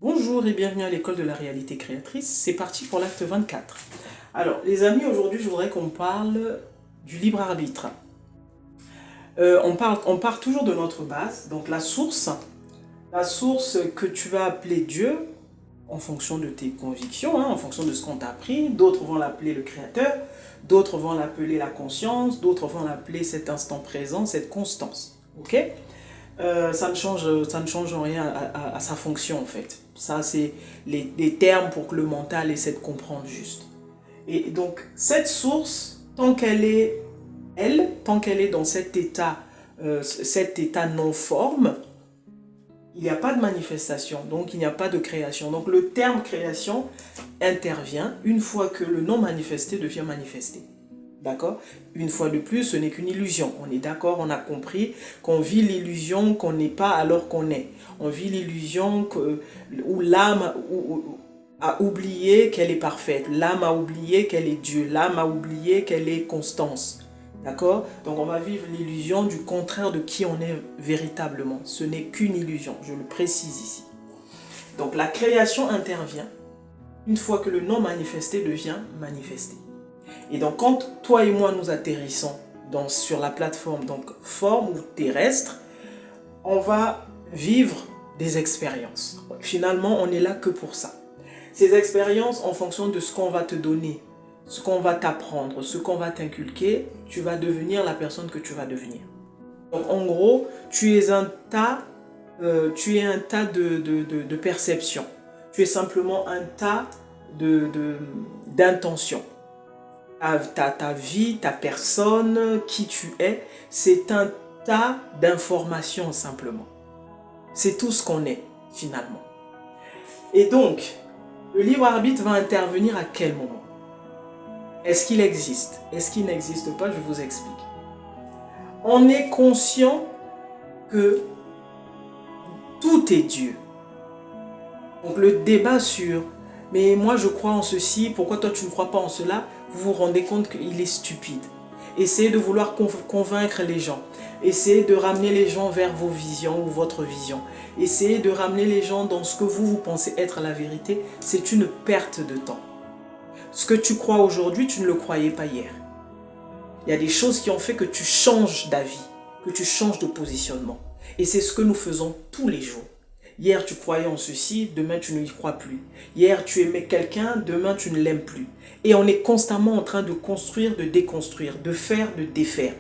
Bonjour et bienvenue à l'école de la réalité créatrice. C'est parti pour l'acte 24. Alors, les amis, aujourd'hui, je voudrais qu'on parle du libre arbitre. On part toujours de notre base, donc la source que tu vas appeler Dieu, en fonction de tes convictions, en fonction de ce qu'on t'a appris. D'autres vont l'appeler le Créateur, d'autres vont l'appeler la conscience, d'autres vont l'appeler cet instant présent, cette constance. Ok? Ça ne change rien à sa fonction en fait. Ça, c'est les termes pour que le mental essaie de comprendre juste. Et donc, cette source, tant qu'elle est dans cet état non forme, il n'y a pas de manifestation, donc il n'y a pas de création. Donc, le terme création intervient une fois que le non manifesté devient manifesté. D'accord? Une fois de plus, ce n'est qu'une illusion. On est d'accord, on a compris qu'on vit l'illusion qu'on n'est pas alors qu'on est. On vit l'illusion où l'âme a oublié qu'elle est parfaite. L'âme a oublié qu'elle est Dieu. L'âme a oublié qu'elle est constance. D'accord? Donc on va vivre l'illusion du contraire de qui on est véritablement. Ce n'est qu'une illusion, je le précise ici. Donc la création intervient une fois que le non manifesté devient manifesté. Et donc, quand toi et moi nous atterrissons sur la plateforme donc forme ou terrestre, on va vivre des expériences. Finalement, on n'est là que pour ça. Ces expériences, en fonction de ce qu'on va te donner, ce qu'on va t'apprendre, ce qu'on va t'inculquer, tu vas devenir la personne que tu vas devenir. Donc, en gros, tu es un tas de perceptions. Tu es simplement un tas d'intentions. Ta vie, ta personne, qui tu es, c'est un tas d'informations simplement. C'est tout ce qu'on est finalement. Et donc, le libre arbitre va intervenir à quel moment? Est-ce qu'il existe? Est-ce qu'il n'existe pas? Je vous explique. On est conscient que tout est Dieu. Donc le débat sur « mais moi je crois en ceci, pourquoi toi tu ne crois pas en cela ?» vous vous rendez compte qu'il est stupide. Essayez de vouloir convaincre les gens. Essayez de ramener les gens vers vos visions ou votre vision. Essayez de ramener les gens dans ce que vous pensez être la vérité. C'est une perte de temps. Ce que tu crois aujourd'hui, tu ne le croyais pas hier. Il y a des choses qui ont fait que tu changes d'avis, que tu changes de positionnement. Et c'est ce que nous faisons tous les jours. Hier, tu croyais en ceci, demain, tu ne y crois plus. Hier, tu aimais quelqu'un, demain, tu ne l'aimes plus. Et on est constamment en train de construire, de déconstruire, de faire, de défaire.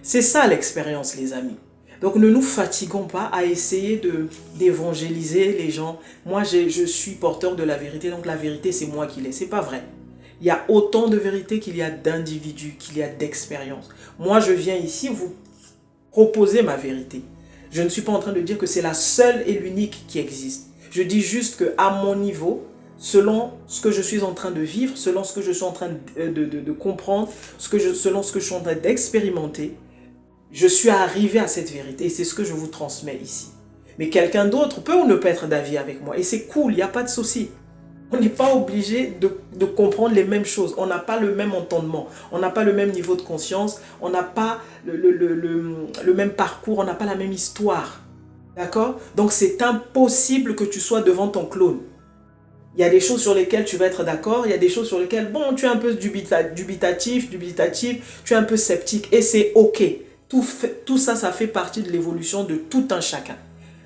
C'est ça l'expérience, les amis. Donc, ne nous fatiguons pas à essayer d'évangéliser les gens. Moi, je suis porteur de la vérité, donc la vérité, c'est moi qui l'ai. C'est pas vrai. Il y a autant de vérité qu'il y a d'individus, qu'il y a d'expériences. Moi, je viens ici vous proposer ma vérité. Je ne suis pas en train de dire que c'est la seule et l'unique qui existe. Je dis juste qu'à mon niveau, selon ce que je suis en train de vivre, selon ce que je suis en train de comprendre, selon ce que je suis en train d'expérimenter, je suis arrivé à cette vérité et c'est ce que je vous transmets ici. Mais quelqu'un d'autre peut ou ne pas être d'avis avec moi et c'est cool, il n'y a pas de souci. On n'est pas obligé de comprendre les mêmes choses. On n'a pas le même entendement. On n'a pas le même niveau de conscience. On n'a pas le même parcours. On n'a pas la même histoire. D'accord? Donc c'est impossible que tu sois devant ton clone. Il y a des choses sur lesquelles tu vas être d'accord. Il y a des choses sur lesquelles, bon, tu es un peu dubitatif. Tu es un peu sceptique. Et c'est OK. Tout ça, ça fait partie de l'évolution de tout un chacun.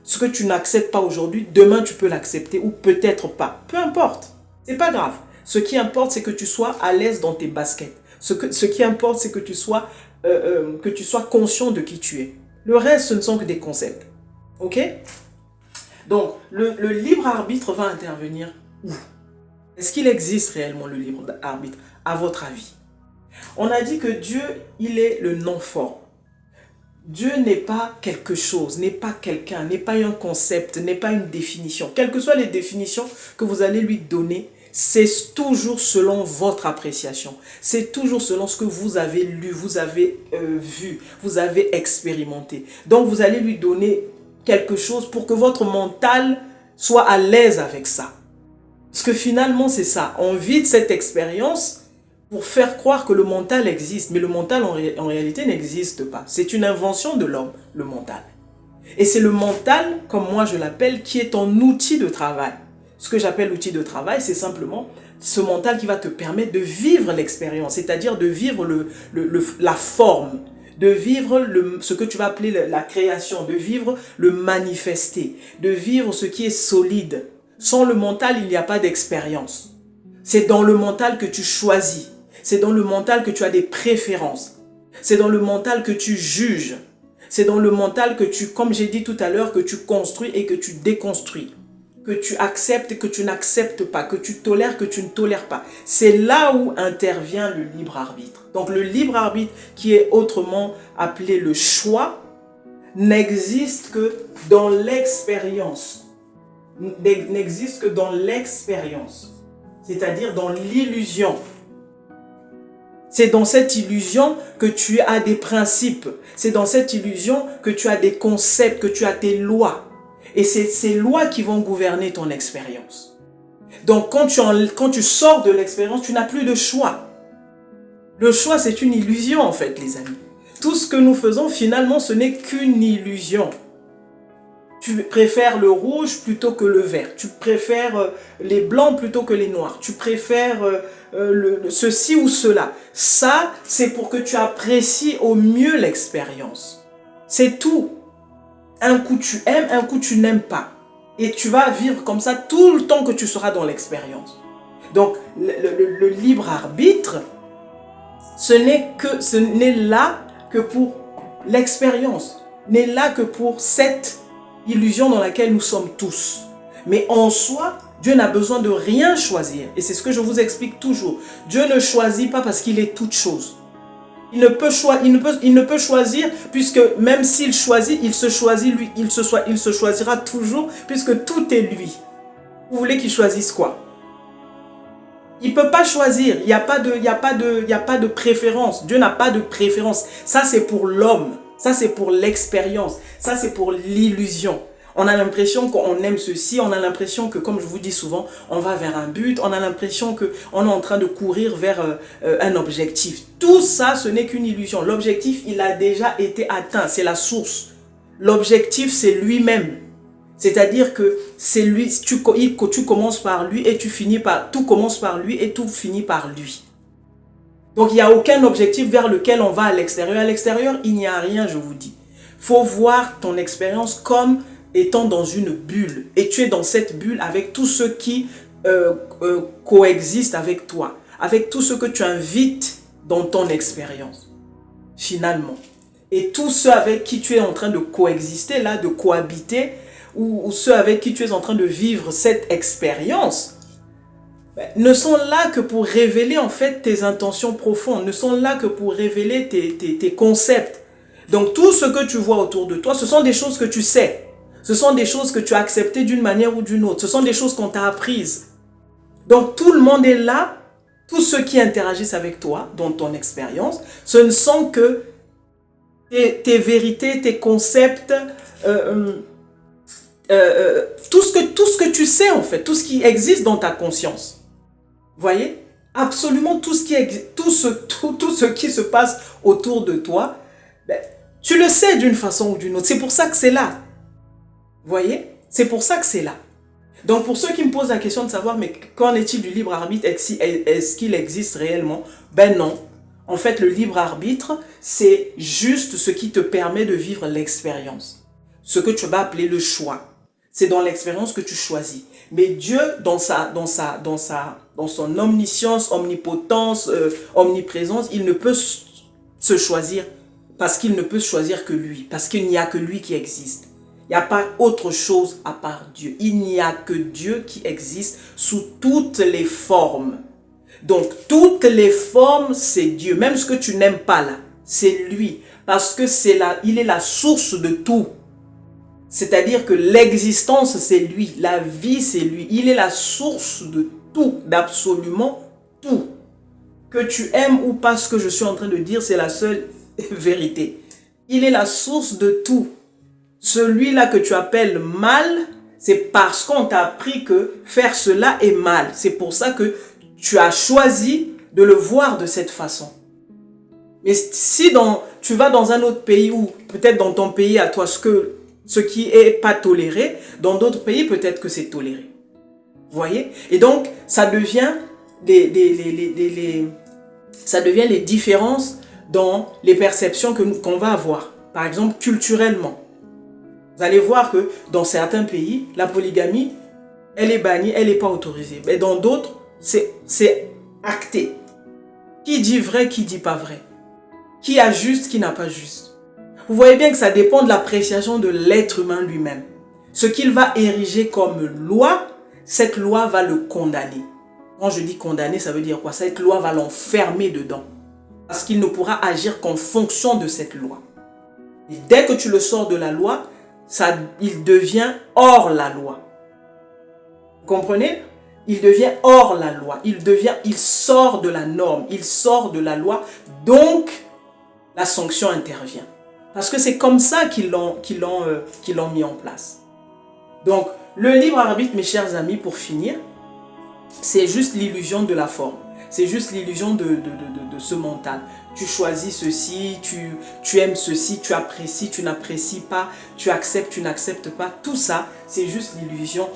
Ce que tu n'acceptes pas aujourd'hui, demain tu peux l'accepter ou peut-être pas. Peu importe, c'est pas grave. Ce qui importe, c'est que tu sois à l'aise dans tes baskets. Ce qui importe, c'est que tu sois conscient de qui tu es. Le reste, ce ne sont que des concepts. Ok? Donc, le libre arbitre va intervenir où? Est-ce qu'il existe réellement le libre arbitre, à votre avis? On a dit que Dieu, il est le non-forme. Dieu n'est pas quelque chose, n'est pas quelqu'un, n'est pas un concept, n'est pas une définition. Quelles que soient les définitions que vous allez lui donner, c'est toujours selon votre appréciation. C'est toujours selon ce que vous avez lu, vous avez vu, vous avez expérimenté. Donc vous allez lui donner quelque chose pour que votre mental soit à l'aise avec ça. Parce que finalement c'est ça, on vit de cette expérience pour faire croire que le mental existe. Mais le mental, en réalité, n'existe pas. C'est une invention de l'homme, le mental. Et c'est le mental, comme moi je l'appelle, qui est ton outil de travail. Ce que j'appelle l'outil de travail, c'est simplement ce mental qui va te permettre de vivre l'expérience, c'est-à-dire de vivre la forme, de vivre ce que tu vas appeler la création, de vivre le manifester, de vivre ce qui est solide. Sans le mental, il n'y a pas d'expérience. C'est dans le mental que tu choisis. C'est dans le mental que tu as des préférences. C'est dans le mental que tu juges. C'est dans le mental que tu, comme j'ai dit tout à l'heure, que tu construis et que tu déconstruis. Que tu acceptes et que tu n'acceptes pas. Que tu tolères, que tu ne tolères pas. C'est là où intervient le libre arbitre. Donc le libre arbitre, qui est autrement appelé le choix, n'existe que dans l'expérience. N'existe que dans l'expérience. C'est-à-dire dans l'illusion. C'est dans cette illusion que tu as des principes. C'est dans cette illusion que tu as des concepts, que tu as tes lois. Et c'est ces lois qui vont gouverner ton expérience. Donc quand tu sors de l'expérience, tu n'as plus de choix. Le choix, c'est une illusion en fait, les amis. Tout ce que nous faisons, finalement, ce n'est qu'une illusion. Tu préfères le rouge plutôt que le vert. Tu préfères les blancs plutôt que les noirs. Tu préfères ceci ou cela. Ça, c'est pour que tu apprécies au mieux l'expérience. C'est tout. Un coup tu aimes, un coup tu n'aimes pas. Et tu vas vivre comme ça tout le temps que tu seras dans l'expérience. Donc, le libre arbitre, ce n'est là que pour l'expérience. N'est là que pour cette illusion dans laquelle nous sommes tous. Mais en soi, Dieu n'a besoin de rien choisir. Et c'est ce que je vous explique toujours. Dieu ne choisit pas parce qu'il est toute chose. Il ne peut choisir, puisque même s'il choisit, il se choisit lui. Il se choisira toujours, puisque tout est lui. Vous voulez qu'il choisisse quoi? Il ne peut pas choisir. Il n'y a pas de préférence. Dieu n'a pas de préférence. Ça, c'est pour l'homme. Ça, c'est pour l'expérience. Ça, c'est pour l'illusion. On a l'impression qu'on aime ceci. On a l'impression que, comme je vous dis souvent, on va vers un but. On a l'impression qu'on est en train de courir vers un objectif. Tout ça, ce n'est qu'une illusion. L'objectif, il a déjà été atteint. C'est la source. L'objectif, c'est lui-même. C'est-à-dire que c'est lui, tu commences par lui et tu finis par... Tout commence par lui et tout finit par lui. Donc, il n'y a aucun objectif vers lequel on va à l'extérieur. À l'extérieur, il n'y a rien, je vous dis. Il faut voir ton expérience comme étant dans une bulle. Et tu es dans cette bulle avec tous ceux qui coexistent avec toi. Avec tout ce que tu invites dans ton expérience, finalement. Et tous ceux avec qui tu es en train de coexister, là, de cohabiter, ou ceux avec qui tu es en train de vivre cette expérience, ne sont là que pour révéler en fait tes intentions profondes, ne sont là que pour révéler tes concepts. Donc tout ce que tu vois autour de toi, ce sont des choses que tu sais. Ce sont des choses que tu as acceptées d'une manière ou d'une autre. Ce sont des choses qu'on t'a apprises. Donc tout le monde est là. Tous ceux qui interagissent avec toi, dans ton expérience, ce ne sont que tes vérités, tes concepts, tout ce que tu sais en fait, tout ce qui existe dans ta conscience. Voyez, absolument tout ce qui se passe autour de toi, tu le sais d'une façon ou d'une autre. C'est pour ça que c'est là. Voyez, c'est pour ça que c'est là. Donc pour ceux qui me posent la question de savoir, mais qu'en est-il du libre arbitre? Est-ce qu'il existe réellement? Ben non. En fait, le libre arbitre, c'est juste ce qui te permet de vivre l'expérience. Ce que tu vas appeler le choix. C'est dans l'expérience que tu choisis. Mais Dieu, dans son omniscience, omnipotence, omniprésence, il ne peut se choisir parce qu'il ne peut choisir que lui. Parce qu'il n'y a que lui qui existe. Il n'y a pas autre chose à part Dieu. Il n'y a que Dieu qui existe sous toutes les formes. Donc, toutes les formes, c'est Dieu. Même ce que tu n'aimes pas là, c'est lui. Parce que il est la source de tout. C'est-à-dire que l'existence, c'est lui. La vie, c'est lui. Il est la source de tout, d'absolument tout. Que tu aimes ou pas ce que je suis en train de dire, c'est la seule vérité. Il est la source de tout. Celui-là que tu appelles mal, c'est parce qu'on t'a appris que faire cela est mal. C'est pour ça que tu as choisi de le voir de cette façon. Mais si tu vas dans un autre pays ou peut-être dans ton pays à toi, ce qui est pas toléré, dans d'autres pays, peut-être que c'est toléré. Vous voyez? Et donc, ça devient ça devient les différences dans les perceptions qu'on va avoir. Par exemple, culturellement. Vous allez voir que dans certains pays, la polygamie, elle est bannie, elle n'est pas autorisée. Mais dans d'autres, c'est acté. Qui dit vrai, qui dit pas vrai? Qui a juste, qui n'a pas juste? Vous voyez bien que ça dépend de l'appréciation de l'être humain lui-même. Ce qu'il va ériger comme loi, cette loi va le condamner. Quand je dis condamner, ça veut dire quoi? Cette loi va l'enfermer dedans. Parce qu'il ne pourra agir qu'en fonction de cette loi. Et dès que tu le sors de la loi, il devient hors la loi. Vous comprenez? Il devient hors la loi. Il sort de la norme. Il sort de la loi. Donc, la sanction intervient. Parce que c'est comme ça qu'ils l'ont mis en place. Donc, le libre arbitre, mes chers amis, pour finir, c'est juste l'illusion de la forme. C'est juste l'illusion de ce mental. Tu choisis ceci, tu aimes ceci, tu apprécies, tu n'apprécies pas, tu acceptes, tu n'acceptes pas. Tout ça, c'est juste l'illusion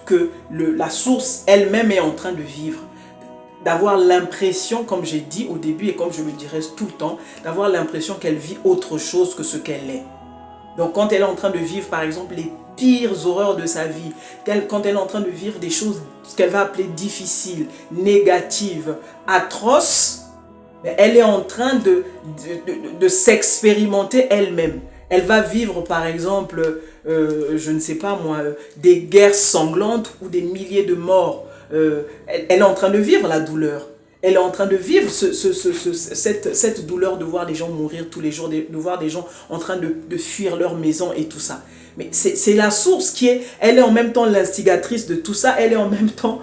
que la source elle-même est en train de vivre. D'avoir l'impression, comme j'ai dit au début et comme je le dirai tout le temps, d'avoir l'impression qu'elle vit autre chose que ce qu'elle est. Donc quand elle est en train de vivre par exemple les pires horreurs de sa vie, quand elle est en train de vivre des choses qu'elle va appeler difficiles, négatives, atroces, elle est en train de s'expérimenter elle-même. Elle va vivre par exemple, je ne sais pas moi, des guerres sanglantes ou des milliers de morts. Elle est en train de vivre la douleur. Elle est en train de vivre cette douleur de voir des gens mourir tous les jours, de voir des gens en train de fuir leur maison et tout ça. Mais c'est la source elle est en même temps l'instigatrice de tout ça, elle est en même temps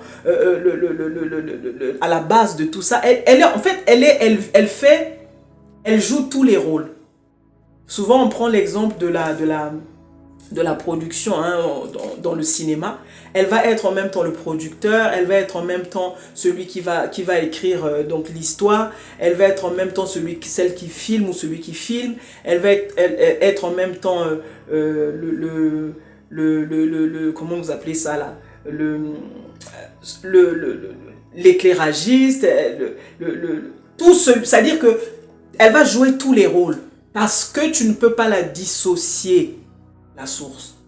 à la base de tout ça. Elle joue tous les rôles. Souvent on prend l'exemple de la production dans le cinéma. Elle va être en même temps le producteur, elle va être en même temps celui qui va écrire donc l'histoire, elle va être en même temps celle qui filme ou celui qui filme, elle va être en même temps comment vous appelez ça là, l'éclairagiste, c'est-à-dire que elle va jouer tous les rôles parce que tu ne peux pas la dissocier, la source.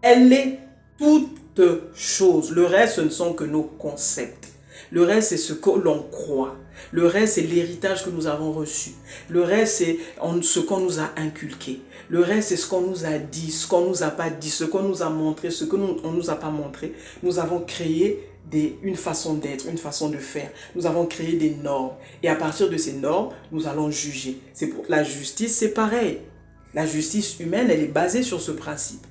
Elle est toute chose. Le reste, ce ne sont que nos concepts. Le reste, c'est ce que l'on croit. Le reste, c'est l'héritage que nous avons reçu. Le reste, c'est ce qu'on nous a inculqué. Le reste, c'est ce qu'on nous a dit, ce qu'on nous a pas dit, ce qu'on nous a montré, ce qu'on ne nous a pas montré. Nous avons créé une façon d'être, une façon de faire. Nous avons créé des normes. Et à partir de ces normes, nous allons juger. C'est pour la justice, c'est pareil. La justice humaine, elle est basée sur ce principe.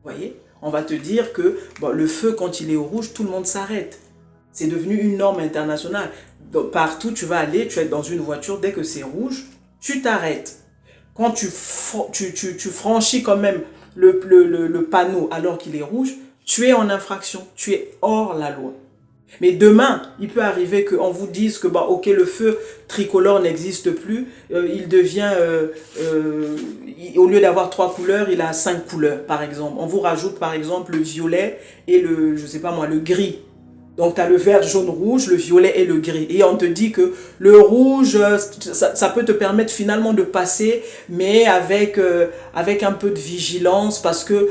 Vous voyez? On va te dire que le feu, quand il est au rouge, tout le monde s'arrête. C'est devenu une norme internationale. Donc, partout, tu vas aller, tu es dans une voiture, dès que c'est rouge, tu t'arrêtes. Quand tu franchis quand même le panneau alors qu'il est rouge, tu es en infraction, tu es hors la loi. Mais demain, il peut arriver qu'on vous dise que ok, le feu tricolore n'existe plus, il devient, au lieu d'avoir 3 couleurs, il a 5 couleurs par exemple. On vous rajoute par exemple le violet et je sais pas moi, le gris. Donc tu as le vert, jaune, rouge, le violet et le gris. Et on te dit que le rouge, ça peut te permettre finalement de passer, mais avec un peu de vigilance parce que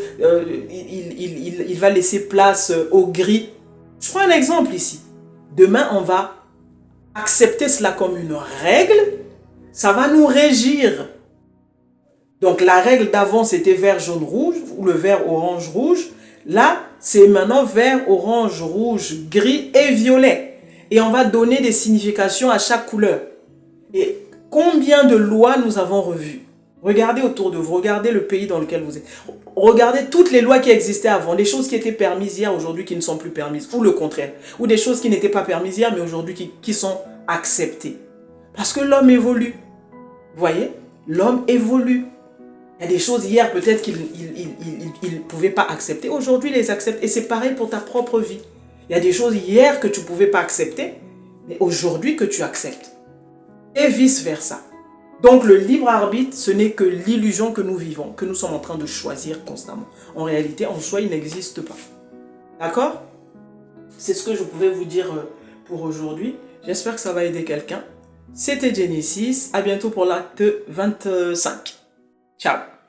il va laisser place au gris. Je prends un exemple ici. Demain, on va accepter cela comme une règle. Ça va nous régir. Donc, la règle d'avant, c'était vert, jaune, rouge, ou le vert, orange, rouge. Là, c'est maintenant vert, orange, rouge, gris et violet. Et on va donner des significations à chaque couleur. Et combien de lois nous avons revues? Regardez autour de vous, regardez le pays dans lequel vous êtes. Regardez toutes les lois qui existaient avant, des choses qui étaient permises hier, aujourd'hui qui ne sont plus permises, ou le contraire. Ou des choses qui n'étaient pas permises hier, mais aujourd'hui qui sont acceptées. Parce que l'homme évolue. Vous voyez? L'homme évolue. Il y a des choses hier peut-être qu'il ne pouvait pas accepter, aujourd'hui il les accepte. Et c'est pareil pour ta propre vie. Il y a des choses hier que tu ne pouvais pas accepter, mais aujourd'hui que tu acceptes. Et vice-versa. Donc le libre arbitre, ce n'est que l'illusion que nous vivons, que nous sommes en train de choisir constamment. En réalité, en soi, il n'existe pas. D'accord? C'est ce que je pouvais vous dire pour aujourd'hui. J'espère que ça va aider quelqu'un. C'était Genesis. À bientôt pour l'acte 25. Ciao.